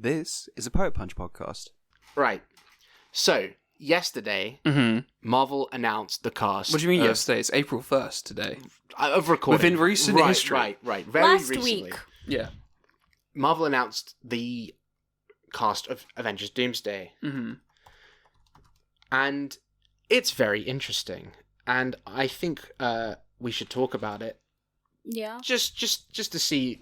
This is a Poet Punch podcast. Right. So, yesterday, Marvel announced the cast. What do you mean yesterday? It's April 1st today. Of recording. Within recent history. Right. Very Last recently. week. Yeah. Marvel announced the cast of Avengers Doomsday. Mm-hmm. And it's very interesting. And I think we should talk about it. Yeah. Just to see,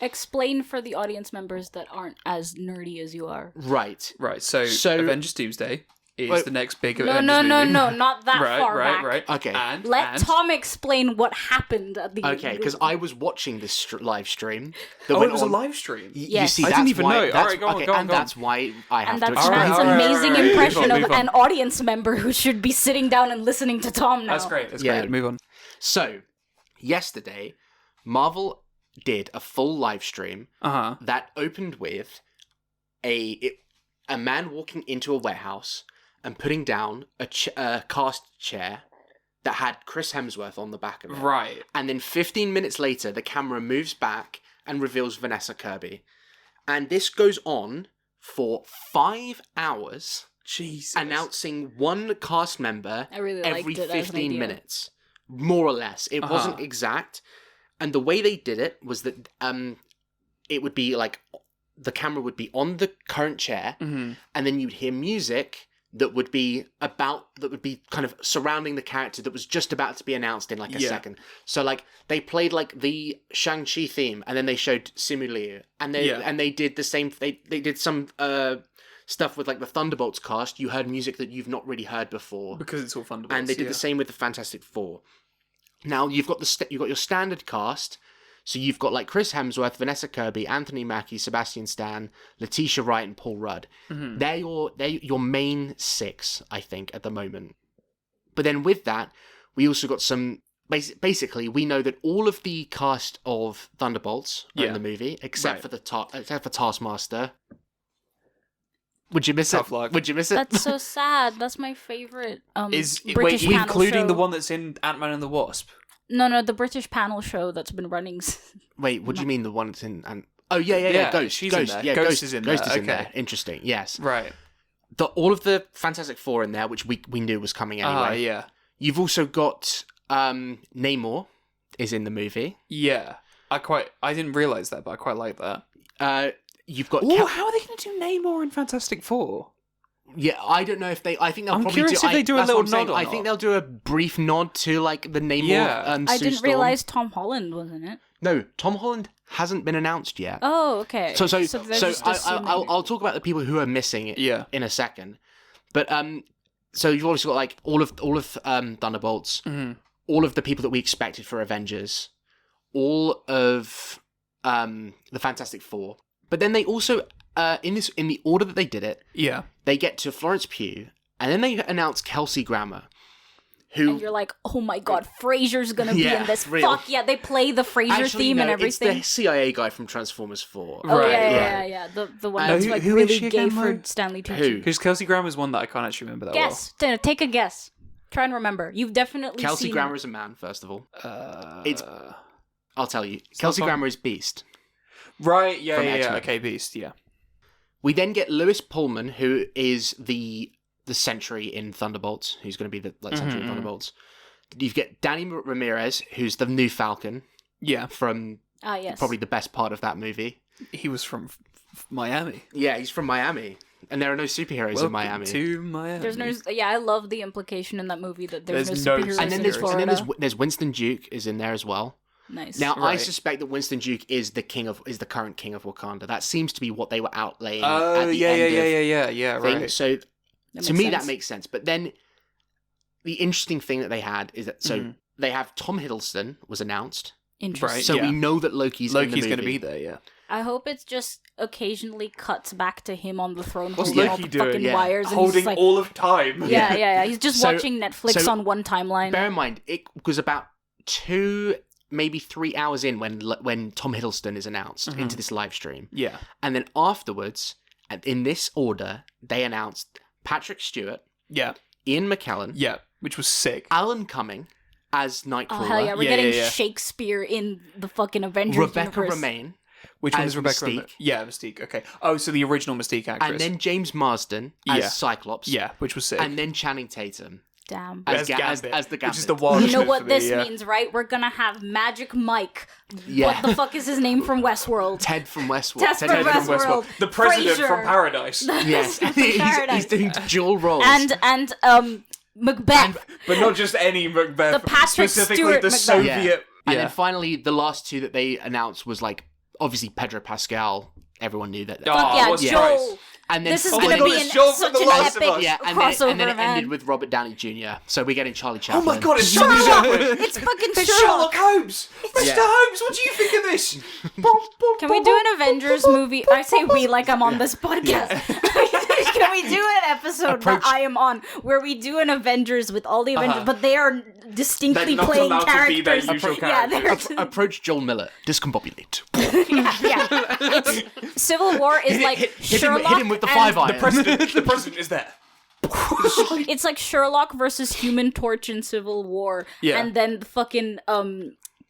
Explain for the audience members that aren't as nerdy as you are. Right. Right, so Avengers Doomsday is the next big Avengers movie. No, not that far back. Right. Okay. Let Tom explain what happened at the... Okay, because I was watching this live stream. It was a live stream? You see, I that's didn't even why, know. That's, Alright, go on, okay, go on, and go on. that's why I have And to that's explain. Nat's Alright, amazing alright, impression move of on. an audience member who should be sitting down and listening to Tom now. That's great. Yeah. Move on. So, yesterday, Marvel did a full live stream Uh-huh. that opened with a man walking into a warehouse and putting down a cast chair that had Chris Hemsworth on the back of it. Right. And then 15 minutes later, the camera moves back and reveals Vanessa Kirby. And this goes on for 5 hours, Jesus. announcing one cast member I really every liked it as an 15 idea. minutes. More or less. It wasn't exact. And the way they did it was that it would be like the camera would be on the current chair, Mm-hmm. and then you'd hear music that would be kind of surrounding the character that was just about to be announced in like a second. So like they played like the Shang-Chi theme, and then they showed Simu Liu, and they did the same. They did some stuff with like the Thunderbolts cast. You heard music that you've not really heard before Because it's all Thunderbolts. and they did the same with the Fantastic Four. Now you've got you've got your standard cast, so you've got like Chris Hemsworth, Vanessa Kirby, Anthony Mackie, Sebastian Stan, Letitia Wright, and Paul Rudd. Mm-hmm. They're your main 6, I think, at the moment. But then with that, we also got some. Basically, we know that all of the cast of Thunderbolts are in the movie, except for Taskmaster. Would you miss Tough it? luck. Would you miss it? That's so sad. That's my favorite British panel including show. the one that's in Ant-Man and the Wasp? No, the British panel show that's been running. Wait, what do you mean the one that's in? Yeah, Ghost. She's in there. Yeah, Ghost is in Ghost there. is in Okay. there. Interesting. Yes. Right. All of the Fantastic Four in there, which we knew was coming anyway. Yeah. You've also got Namor is in the movie. Yeah. I didn't realise that, but I quite like that. You've got. Oh, how are they going to do Namor in Fantastic Four? Yeah, I don't know if they. I think they'll I'm probably curious if they do a that's little what I'm saying. nod or I not. think they'll do a brief nod to like the Namor. Yeah. I Sue didn't Storm. realize Tom Holland was in it. No, Tom Holland hasn't been announced yet. Oh, okay. So they're just assuming. I'll talk about the people who are missing it in a second. But so you've also got like all of Thunderbolts, all of the people that we expected for Avengers, all of the Fantastic Four. But then they also in the order that they did it, they get to Florence Pugh, and then they announce Kelsey Grammer, who And you're like, oh my god, Frasier's gonna be in this. real. Fuck yeah, they play the Frasier theme and everything. It's the CIA guy from Transformers 4. Oh Right, yeah. The one that's who- like who is really she gay again, for Mo? Stanley Tucci. Who? Because Kelsey Grammer's one that I can't actually remember that Guess. Take a guess. Try and remember. You've definitely Kelsey seen Grammer is a man, first of all. well. It's- I'll tell you. Kelsey not Grammer is Beast. Right, yeah. X-Men. Okay, Beast, yeah. We then get Lewis Pullman, who is the Sentry in Thunderbolts, who's going to be the Sentry in Thunderbolts. You get Danny Ramirez, who's the new Falcon. Yeah. From yes. probably the best part of that movie. He was from Miami. Yeah, he's from Miami. And there are no superheroes in Miami. To Miami. There's no. Yeah, I love the implication in that movie that there's There's no no superheroes and then in there's Florida. there's Winston Duke is in there as well. Nice. Now I Right. suspect that Winston Duke is the current king of Wakanda. That seems to be what they were outlaying Oh, at the yeah, end yeah, thing. right. So to me that sense. makes sense. But then the interesting thing that they had is that they have Tom Hiddleston was announced. Interesting. Right. So yeah. we know that Loki's in the movie. going to be there, yeah. I hope it's just occasionally cuts back to him on the throne What's holding all Loki the doing? fucking Yeah. wires and Holding he's like, all of time. yeah. He's just So- watching Netflix so- on one timeline. Bear in mind, it was about 2, maybe 3 hours in when Tom Hiddleston is announced into this live stream. Yeah. And then afterwards, in this order, they announced Patrick Stewart, Yeah. Ian McKellen, Yeah. Which was sick. Alan Cumming as Oh Nightcrawler, hell yeah, we're Yeah, getting yeah. Shakespeare in the fucking Avengers Rebecca universe. Romaine Which one as is Rebecca? Mystique. Yeah, Mystique. Okay. Oh, so the original Mystique actress. And then James Marsden as Cyclops. Yeah, which was sick. And then Channing Tatum Damn. as Gambit, the Gambit. which is the wild. You know shit what for me, this yeah. means, right? We're gonna have Magic Mike. Yeah. What the fuck is his name from Westworld? Ted from Westworld. Ted from Westworld. The president Frasier. from Paradise. Yes. From he's Paradise. doing dual roles. And Macbeth. But not just any Macbeth. The Patrick specifically Stewart the Macbeth. Soviet. And then finally, the last two that they announced was like obviously Pedro Pascal. Everyone knew that. Oh, Fuck yeah, what's Joel. Christ. And then This is Oh gonna my God, be it's Joel from such The an Last of epic Us. yeah, crossover, and then it man. ended with Robert Downey Jr. So we're getting Charlie Oh Chaplin. my God, it's Sherlock. Sherlock. It's fucking It's Sherlock. Sherlock Holmes. Mr. Holmes, what do you think of this? Can we do an Avengers movie? I say we like I'm on this podcast. Can we do an episode that I am on where we do an Avengers with all the Avengers, but they are distinctly They're not playing allowed to be their characters? usual Yeah, characters. they're Approach Joel Miller. Discombobulate. yeah. It's, Civil War is like hit Sherlock. him with the and- 5 iron. The president is there. It's like Sherlock versus Human Torch in Civil War, Yeah. and then the fucking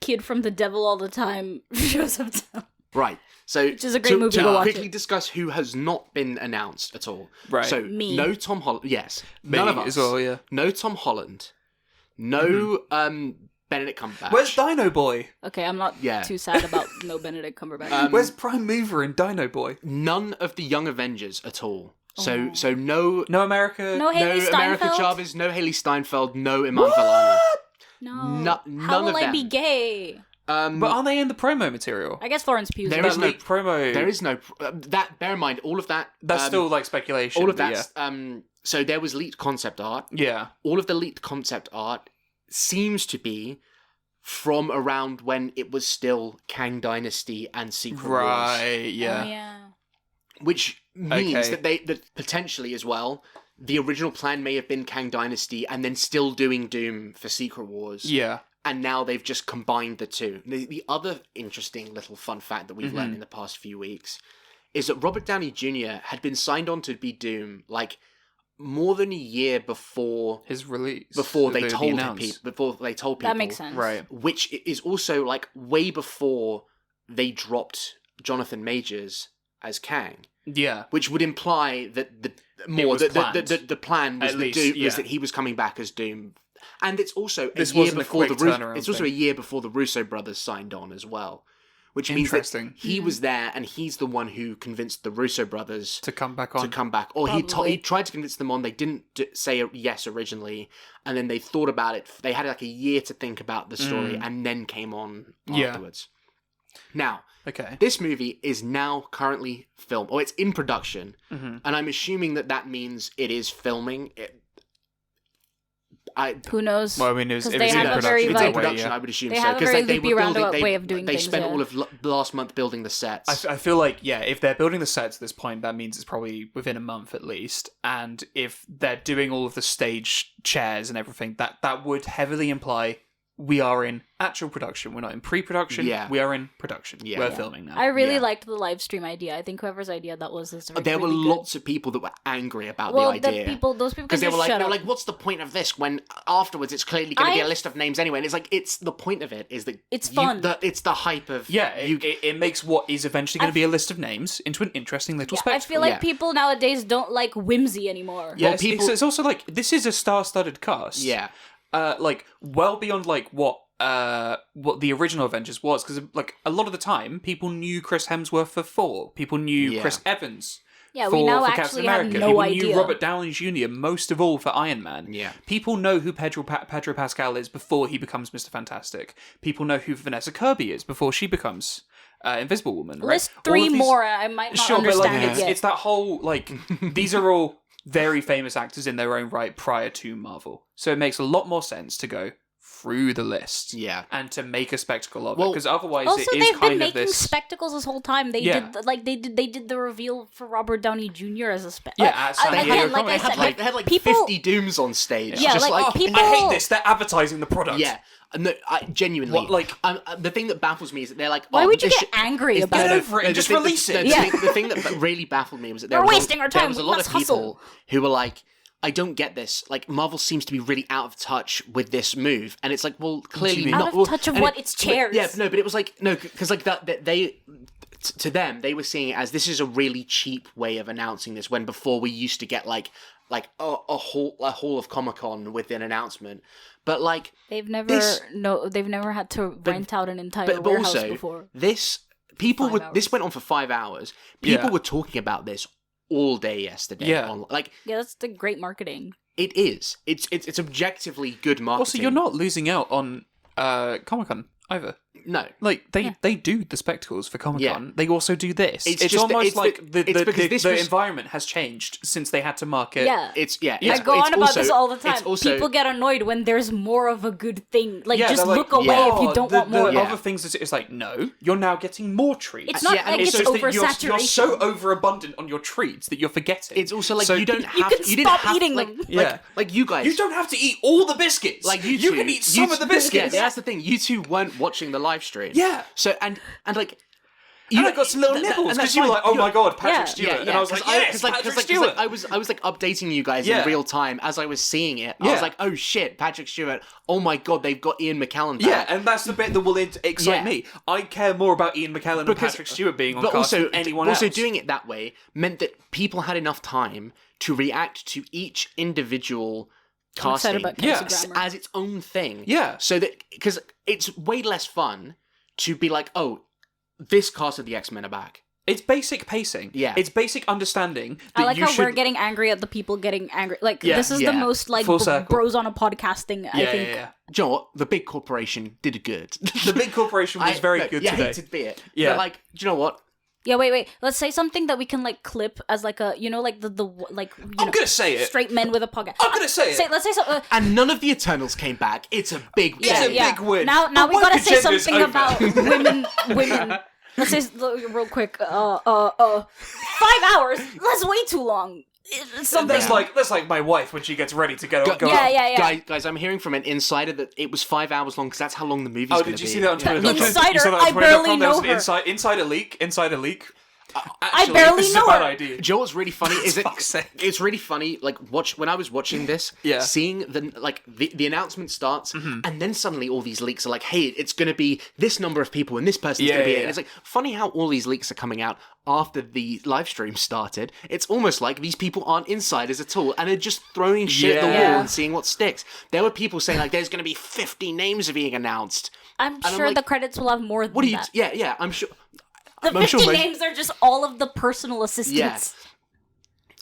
kid from The Devil All the Time shows up. Right. So, Which is a great movie, to go watch quickly it. discuss who has not been announced at all. Right. So, Me. no Tom Holland. Yes. Me None of us. as well, yeah. No Tom Holland. No Benedict Cumberbatch. Where's Dino Boy? Okay, I'm not Yeah. too sad about no Benedict Cumberbatch. Where's Prime Mover in Dino Boy? None of the Young Avengers at all. So no No America? no Haley no America Steinfeld. Chavez, no Haley Steinfeld, no Iman Vellani. No. None How will of I them. be gay? But aren't they in the promo material? I guess Florence Pugh's There in is it. no promo. There is no that. Bear in mind, all of that. That's still like speculation. all of but that. So there was leaked concept art. Yeah. All of the leaked concept art seems to be from around when it was still Kang Dynasty and Secret Wars, Right. Yeah. Oh, yeah. which means Okay. that potentially as well, the original plan may have been Kang Dynasty and then still doing Doom for Secret Wars. Yeah. And now they've just combined the two. The other interesting little fun fact that we've learned in the past few weeks is that Robert Downey Jr. had been signed on to be Doom like more than a year before His release. before they the told announce. people. Before they told people That makes sense. Right. Which is also like way before they dropped Jonathan Majors as Kang. Yeah. Which would imply that the plan was, At least, was that he was coming back as Doom. And it's also This a year wasn't a before quick the turnaround it's also thing. a year before the Russo brothers signed on as well. Which means that Interesting. he was there and he's the one who convinced the Russo brothers To come back on. to come back. Or Probably. he tried to convince them on. They didn't say yes originally, and then they thought about it. They had like a year to think about the story, and then came on Yeah. afterwards. Now, Okay. this movie is now currently filmed, or it's in production, Mm-hmm. and I'm assuming that means it is filming. Who knows? Well, I mean, it was, 'Cause it they was have in a production. very It's that in like- way, production, yeah. I would assume They so. have a 'cause very they loopy were roundabout building, way of doing they things, spent yeah. all of last month building the sets. I feel like, yeah, if they're building the sets at this point, that means it's probably within a month at least. And if they're doing all of the stage chairs and everything, that would heavily imply we are in actual production. We're not in pre-production. Yeah. We are in production. Yeah. We're Yeah. filming now. I really Yeah. liked the live stream idea. I think whoever's idea that was is really, There were really good. lots of people that were angry about Well, the idea. those people Because can they were just shut like, up. what's the point of this when afterwards it's clearly going to be a I- list of names anyway? And it's like, it's the point of it is that It's fun. It's the hype of Yeah, it makes what is eventually going to be a list of names into an interesting little I spectacle. feel like Yeah. people nowadays don't like whimsy anymore. Yeah, Well, it's, people- it's also like, this is a star-studded cast. yeah. Like, well beyond, like, what the original Avengers was, because like a lot of the time people knew Chris Hemsworth for Thor, people knew Yeah. Chris Evans Yeah, for, we now for Captain actually have America, no people idea. knew Robert Downey Jr. most of all for Iron Man. Yeah. People know who Pedro Pascal is before he becomes Mr. Fantastic. People know who Vanessa Kirby is before she becomes Invisible Woman. Right? List All 3 of these- more. I might not Sure, but like understand it yet. it's that whole like these are all very famous actors in their own right prior to Marvel, so it makes a lot more sense to go through the list, Yeah. and to make a spectacle of it, Well, because otherwise Also, it is they've been kind of making this. spectacles this whole time. They Yeah. they did the reveal for Robert Downey Jr. as a Yeah, at San Diego again, like Comic I Con. said, They had like people, 50 Dooms on stage. Yeah, just like, like, people- I hate this. They're advertising the product. yeah. No, genuinely. What, like- the thing that baffles me is that they're like, Why oh, would you this get angry it's- about Get it? over it and the just thing- release it. The Yeah. thing that really baffled me was that there We're was wasting our there time. was a We lot must of people hustle. who were like, I don't get this. Like, Marvel seems to be really out of touch with this move, and it's like, well, clearly not. Out of touch of what? It's chairs. Yeah, no, but it was like, no, because like that they, to them, they were seeing it as this is a really cheap way of announcing this, when before we used to get like a hall of Comic-Con with an announcement. But like they've never had to rent out an entire warehouse also, before. This went on for 5 hours. People were talking about this all day yesterday. Yeah. That's the great marketing. It is. It's objectively good marketing. Also, you're not losing out on Comic-Con either. No. Like, they do the spectacles for Comic-Con. Yeah. They also do this. It's almost like the environment has changed since they had to market. Yeah. I go on about this all the time. People get annoyed when there's more of a good thing. Like, just look away if you don't want more. The other things, it's like, no, you're now getting more treats. It's not like it's oversaturation. You're so overabundant on your treats that you're forgetting. It's also like, you don't have to... You can stop eating them. Like, you guys... You don't have to eat all the biscuits. Like, you can eat some of the biscuits. Yeah, that's the thing. You two weren't watching the live stream. Yeah. So, and like... You got some little nibbles because you were like, "Oh my god, Patrick Stewart!" And I was like, "Yes, Patrick Stewart." I was like updating you guys in real time as I was seeing it. I was like, "Oh shit, Patrick Stewart! Oh my god, they've got Ian McKellen back." Yeah, and that's the bit that will excite me. I care more about Ian McKellen and Patrick Stewart being on cast than anyone else. Also, doing it that way meant that people had enough time to react to each individual casting as its own thing. Yeah, so that because it's way less fun to be like, "Oh, this cast of the X-Men are back." It's basic pacing. Yeah. It's basic understanding. That I like how we're getting angry at the people getting angry. Like, this is the most, like, bros on a podcast thing, I think. Yeah. Do you know what? The big corporation did good. The big corporation was very good today. I hated be it. Yeah. But, like, do you know what? Yeah, wait. Let's say something that we can, like, clip as, like, a, you know, like, I'm gonna say it. Straight men with a podcast. I'm gonna say it. Let's say something. And none of the Eternals came back. It's a big win. It's a big win. Now we gotta say something about women. Let's say real quick. 5 hours. That's way too long. Something. That's like my wife when she gets ready to go. Yeah. Guys, I'm hearing from an insider that it was 5 hours long because that's how long the movie's going to be. Oh, did you see that on Twitter? Insider, I barely know her. Insider leak. Actually, I barely this know is a bad her. idea. Do you know what's really funny? It's really funny. Like when I was watching this, seeing the announcement starts, and then suddenly all these leaks are like, "Hey, it's going to be this number of people, and this person's going to be it." And it's like funny how all these leaks are coming out after the live stream started. It's almost like these people aren't insiders at all, and are just throwing shit at the wall and seeing what sticks. There were people saying like, "There's going to be 50 names being announced." I'm sure the credits will have more than that. Yeah, I'm sure. The 50 names are just all of the personal assistants.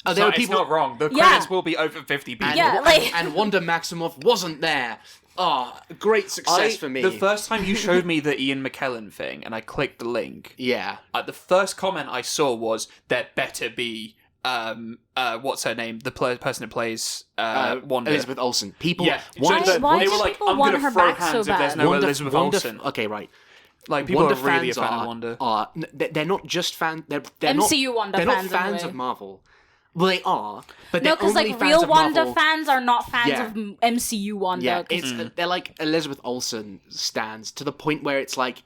Yeah. It's not wrong. The credits will be over 50 people. And Wanda Maximoff wasn't there. Oh, great success for me. The first time you showed me the Ian McKellen thing, and I clicked the link. Yeah. The first comment I saw was, there better be... what's her name? The person that plays Wanda. Elizabeth Olsen. People... Yeah. Why they were like, people I'm want going to her throw back hands so if there's bad? no Elizabeth Olsen. Okay, right. Like, people Wanda are really a fan fans of Wanda. They're not just fans. They're MCU Wanda they're fans. They're not fans of Marvel. Well, they are, but no, because like real Wanda fans are not fans of MCU Wanda. Yeah, they're like Elizabeth Olsen stans to the point where it's like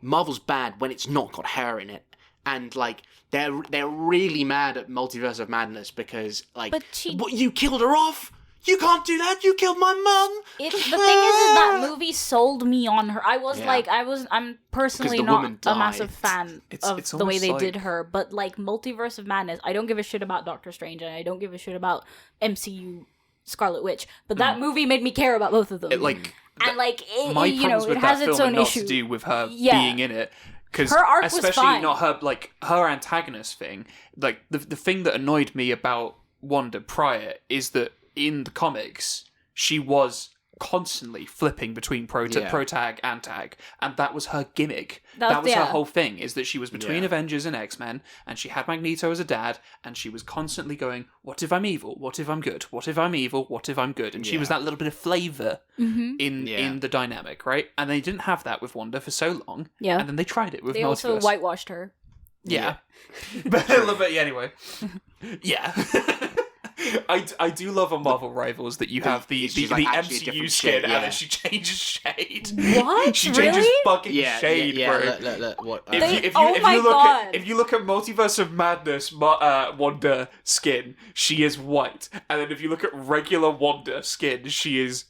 Marvel's bad when it's not got her in it, and like they're really mad at Multiverse of Madness because like, what, you killed her off. You can't do that. You killed my mum. The thing is that movie sold me on her. I'm personally not a massive fan of the way they did her. But like Multiverse of Madness, I don't give a shit about Doctor Strange, and I don't give a shit about MCU Scarlet Witch. But that movie made me care about both of them. My problems with it has that its film own are not issue. to do with her being in it. Because her arc was especially fine. not her antagonist thing. Like the thing that annoyed me about Wanda prior is that in the comics she was constantly flipping between protag and tag, and that was her gimmick. That was her whole thing, is that she was between Avengers and X-Men, and she had Magneto as a dad, and she was constantly going, what if I'm evil? What if I'm good? What if I'm evil? What if I'm good? And she was that little bit of flavour in the dynamic, right? And they didn't have that with Wanda for so long, and then they tried it with They Multiverse. also whitewashed her. Yeah. But anyway. Yeah. I do love on Marvel Rivals that you have the like MCU skin and then she changes shade. What? She Really? changes fucking shade, bro. Look, what? If you look at Multiverse of Madness Wanda skin, she is white, and then if you look at regular Wanda skin, she is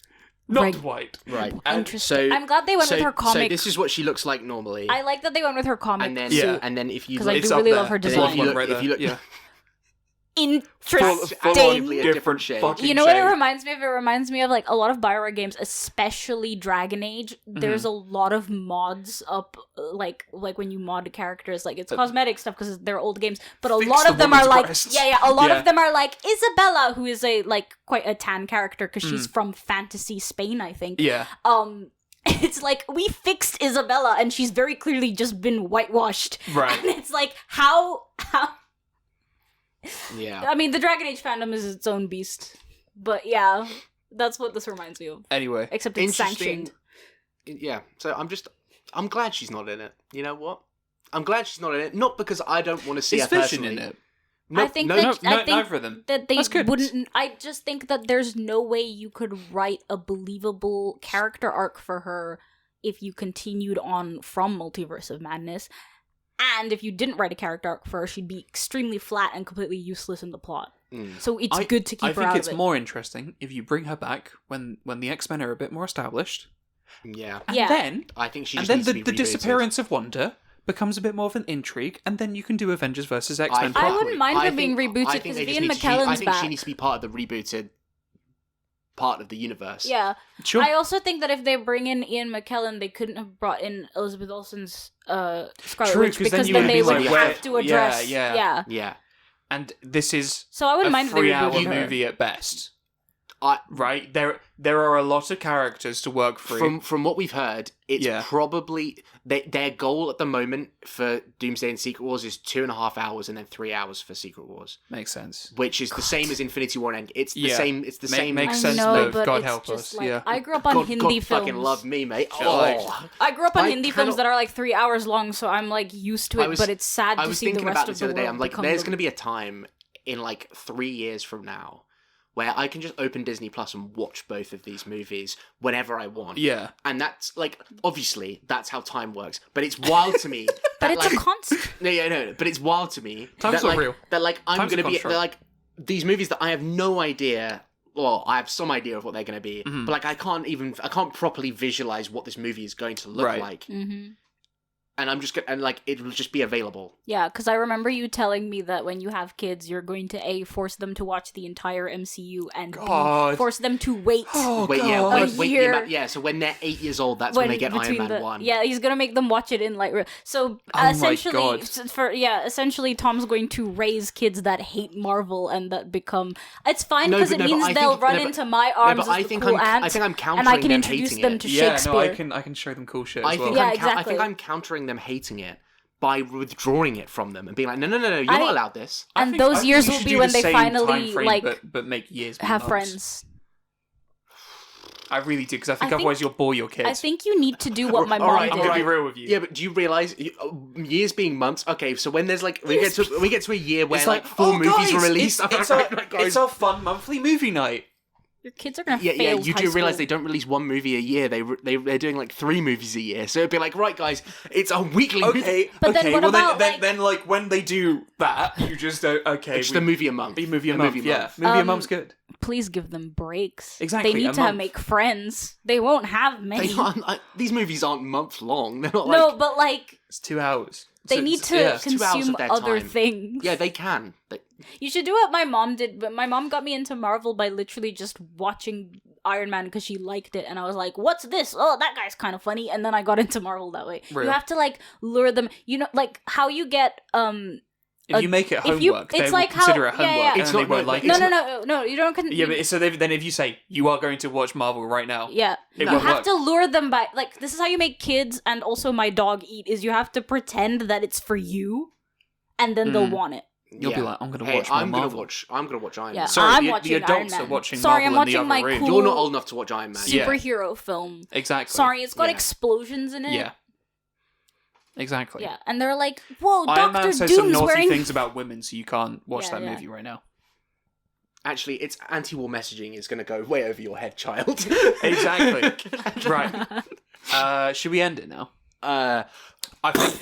not white. Right. Interesting. I'm glad they went with her comic. So this is what she looks like normally. I like that they went with her comic. And then, suit. And then if you because I do really love her design. If you look interesting. Different shade. You know what it reminds me of? It reminds me of like a lot of Bioware games, especially Dragon Age. There's a lot of mods up, like when you mod characters, like it's cosmetic stuff because they're old games. But a lot of them are like, a lot of them are like Isabella, who is a like quite a tan character because she's from fantasy Spain, I think. Yeah. It's like we fixed Isabella and she's very clearly just been whitewashed. Right. And it's like how. Yeah. I mean, the Dragon Age fandom is its own beast. But yeah, that's what this reminds me of. Anyway. Except it's sanctioned. Yeah, so I'm glad she's not in it. You know what? I'm glad she's not in it. Not because I don't want to see her personally. In it. I think neither of them. That they wouldn't. I just think that there's no way you could write a believable character arc for her if you continued on from Multiverse of Madness. And if you didn't write a character arc for her, she'd be extremely flat and completely useless in the plot. So it's good to keep her out of it. I think it's more interesting if you bring her back when the X-Men are a bit more established. Yeah. And then I think she and just then needs to be the disappearance of Wanda becomes a bit more of an intrigue, and then you can do Avengers versus X-Men. I wouldn't mind her being rebooted because if Ian McKellen's back, I think she needs to be part of the rebooted part of the universe. Yeah. Sure. I also think that if they bring in Ian McKellen, they couldn't have brought in Elizabeth Olsen's Scarlet Witch because then they would have to address. Yeah. And this is so I wouldn't mind a 3-hour movie at best. Right? There are a lot of characters to work through. From what we've heard, it's probably their goal at the moment for Doomsday and Secret Wars is 2.5 hours and then 3 hours for Secret Wars. Makes sense. Which is the same as Infinity War and End. It's the same. It's the same. Makes sense. But God help us. Like, I grew up on Hindi films. Fucking love me, mate. I grew up on Hindi films that are like 3 hours long, so I'm like used to it. But it's sad to see the rest of the world. I'm like, there's going to be a time in like 3 years from now where I can just open Disney Plus and watch both of these movies whenever I want. Yeah. And that's, like, obviously, that's how time works. But it's wild to me. But it's a constant. No. But it's wild to me. Time's not real. That, like, I'm going to be, like, these movies that I have no idea, well, I have some idea of what they're going to be. But, like, I can't properly visualize what this movie is going to look like. Mm-hmm. And I'm just and like it will just be available. Yeah, because I remember you telling me that when you have kids, you're going to A, force them to watch the entire MCU, and B, force them to wait. A year. So when they're 8 years old, that's when they get Iron Man 1. Yeah, he's gonna make them watch it in like. So essentially, Tom's going to raise kids that hate Marvel and that become. It's fine because it means they'll run into my arms as the cool ants. I think I'm countering and I can introduce them to Shakespeare. Yeah, no, I can show them cool shit as well. Exactly. I think I'm countering them hating it by withdrawing it from them and being like, no, you're not allowed this. And those years will be when they finally like but make years have friends. I really do, because I think otherwise you'll bore your kids. I think you need to do what my mom did. I'm gonna be real with you. Yeah, but do you realize years being months? Okay, so when there's like we get to a year where like 4 movies were released. It's our fun monthly movie night. Your kids are gonna fail. You do realize they don't release 1 movie a year. They're doing like 3 movies a year. So it'd be like, right, guys, it's a weekly. Okay, but then what about then when they do that, you just it's just a movie a month. Movie a month. Movie a month's good. Please give them breaks. Exactly. They need to make friends. They won't have many. These movies aren't month long. They're not no, but like it's 2 hours. They need to consume other things. Yeah, they can. You should do what my mom did, but my mom got me into Marvel by literally just watching Iron Man because she liked it, and I was like, what's this? Oh, that guy's kind of funny, and then I got into Marvel that way. Really? You have to, like, lure them, you know, like, how you get, if you make it homework, they will consider it homework, and they won't like it. No, you don't... Yeah, but so then if you say, you are going to watch Marvel right now... Yeah, you have to lure them by... Like, this is how you make kids and also my dog eat, is you have to pretend that it's for you, and then they'll want it. You'll be like, I'm going to watch Marvel. I'm going to watch Iron Man. Sorry, I'm watching the adults Iron Man. are watching Sorry, Marvel I'm watching in the other room. cool You're not old enough to watch Iron Man. Superhero film. Exactly. Sorry, it's got explosions in it. Yeah. Exactly. Yeah, and they're like, whoa, Iron Dr. Man says Doom's some naughty wearing... things about women, so you can't watch that movie right now. Actually, it's anti-war messaging is going to go way over your head, child. Exactly. Right. Should we end it now? I think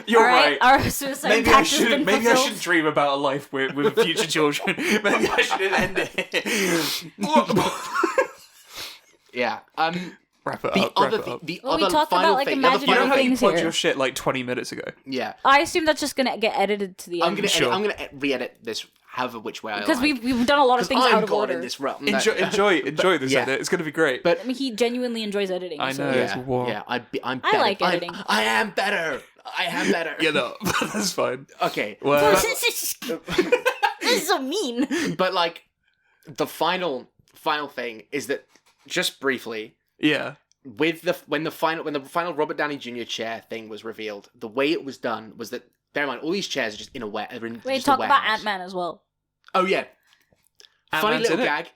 you're right. Our suicide pact has been Maybe I fulfilled. should dream about a life with future children. Maybe I shouldn't end it. Yeah. Wrap it The up. other wrap it thing, up. the Well, we other talked final about, like, thing, imaginary You know how you things plugged here. your shit like 20 minutes ago? yeah. I assume that's just gonna get edited to the end. I'm gonna re-edit this however which way I like. Because we've done a lot of things I'm out of God order. in this realm. Enjoy this yeah. edit. It's gonna be great. But He genuinely enjoys editing. I so- know. It's yeah, war. yeah, I'm I better. like editing. I am better. I am better. You know, that's fine. Okay. Well, This is so mean. But like the final thing is that just briefly yeah. with when the final Robert Downey Jr. chair thing was revealed, the way it was done was that bear in mind all these chairs are just in a Wait, just talk a about warehouse. Ant-Man as well. Oh yeah. Funny Ant-Man's little in it. gag.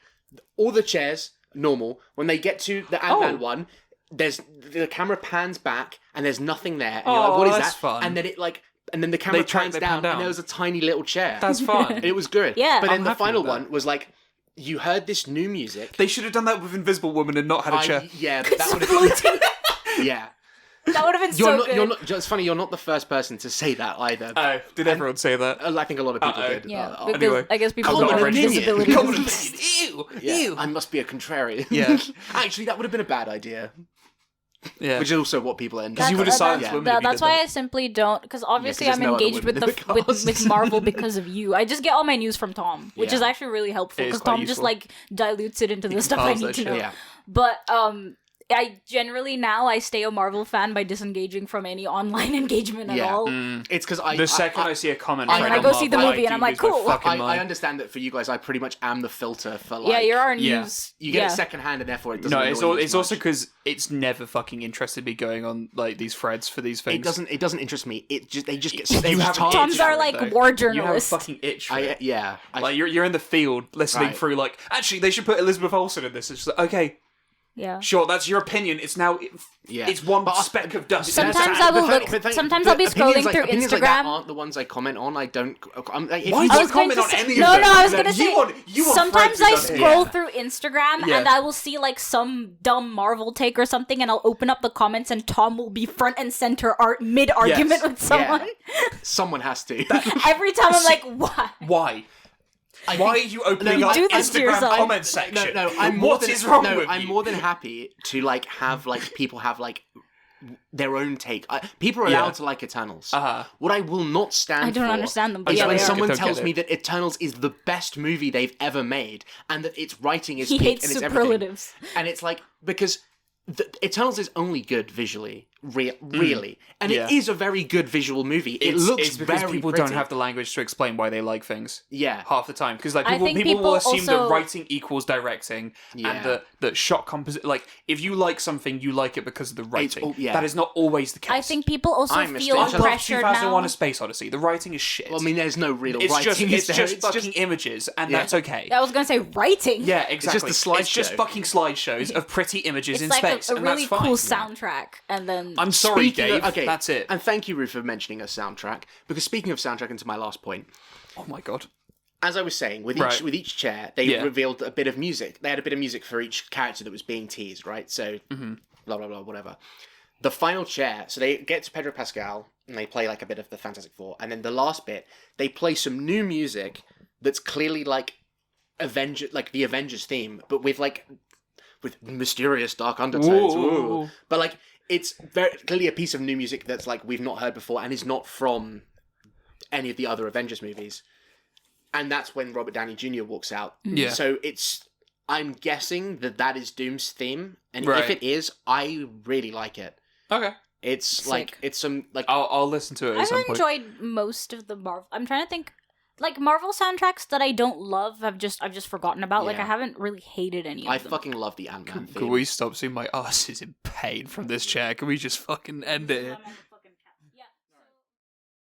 All the chairs normal. When they get to the Ant-Man Oh. one, the camera pans back and there's nothing there. And you're Oh, like, what is that's that? fun. And then the camera They pans pan down, down. and there was a tiny little chair. That's fun. And it was good. Yeah. But then I'm the happy final with that. one was like, you heard this new music. They should have done that with Invisible Woman and not had a chair. Yeah, that would have Floating. yeah. That would have been so good. You're not. It's funny. You're not the first person to say that either. Oh, did everyone say that? I think a lot of people Uh-oh. did. Yeah, Uh, because anyway. I guess people Common don't have opinion. disabilities. Common opinion. Ew. yeah. Ew. I must be a contrarian. Yeah. Actually, that would have been a bad idea. Yeah. Which is also what people end. Because you would have silenced women if you That's did why that. I simply don't. Because obviously 'cause I'm there's no other engaged with women in the cast. with Marvel because of you. I just get all my news from Tom, which Yeah. is actually really helpful It is because quite Tom just useful. like dilutes it into the can stuff I parse need that to shit. know. Yeah. But I generally now I stay a Marvel fan by disengaging from any online engagement at Yeah. all. It's because The second I see a comment, I- right I on go see the Marvel, movie and I'm do like, lose my cool. fucking I mind. understand that for you guys, I pretty much am the filter for like. Yeah, you're our yeah. news. You get yeah. it secondhand, and therefore it doesn't. No, annoy it's you as it's also much. because it's never fucking interested me going on like these threads for these things. It doesn't interest me. They just get. You They have just an talk. itch Tom's our for it, like though. war You have a journalist. fucking itch for it. Yeah. Like you're in the field listening Right. through like actually they should put Elizabeth Olsen in this. It's just like okay, Yeah. sure, that's your opinion. It's now Yeah. it's one But speck of dust. Sometimes I will look. Sometimes I'll be scrolling through opinions like that Instagram. aren't the ones I comment on. I don't. I'm, like, if Why you- do I you was going comment to on say, any of no, them? no, I was No, gonna say. you want Sometimes friends I who don't- scroll Yeah. through Instagram Yeah. and I will see like some dumb Marvel take or something, and I'll open up the comments and Tom will be front and center mid argument Yes. with someone. someone has to. Every time I'm like, why? Why? Why are you opening You up do this to Instagram yourself. comment section? No, I'm What is wrong with I'm you? more than happy to like have like people have like their own take. People are Yeah. allowed to like Eternals. Uh-huh. What I will not stand I don't for understand them, but is yeah, when they are. someone Don't get tells it. me that Eternals is the best movie they've ever made and that its writing is He peak hates and it's everything. superlatives. And it's like because Eternals is only good visually, really, and Yeah. it is a very good visual movie. It looks it's because very people pretty. don't have the language to explain why they like things. Yeah. Half the time, because like I people, think people will people assume that also- writing equals directing, Yeah. and that shot composite. Like if you like something, you like it because of the writing. yeah. That is not always the case. I think people also I'm feel mistaken. I love pressured 2001: now. A Space Odyssey. The writing is shit. Well, I mean, there's no real it's writing. just is there? it's fucking images, and Yeah. that's okay. I was gonna say writing. Yeah, exactly. just a It's just slideshow. fucking slideshows of pretty images It's in like space, a and really that's fine. cool soundtrack, and then I'm sorry, Speaking of- Dave. okay, That's it. And thank you, Ru, for mentioning a soundtrack. Because speaking of soundtrack, and to my last point, Oh my god. as I was saying, with Right. each chair, they Yeah. revealed a bit of music. They had a bit of music for each character that was being teased, right? So, blah, blah, blah, whatever. The final chair, so they get to Pedro Pascal, and they play like a bit of the Fantastic Four. And then the last bit, they play some new music that's clearly like the Avengers theme, but with mysterious dark undertones. Ooh. Ooh. But like, it's very clearly a piece of new music that's like we've not heard before and is not from any of the other Avengers movies. And that's when Robert Downey Jr. walks out. Yeah. So I'm guessing that is Doom's theme, and Right. if it is, I really like it. Okay. It's Sick. like it's some like I'll listen to it at some I've point. enjoyed most of the Marvel. I'm trying to think, like Marvel soundtracks that I don't love. I've just forgotten about. Like Yeah. I haven't really hated any of I them. fucking love the Ant-Man theme. Can we stop seeing my ass is in pain from this chair? Can we just fucking end it?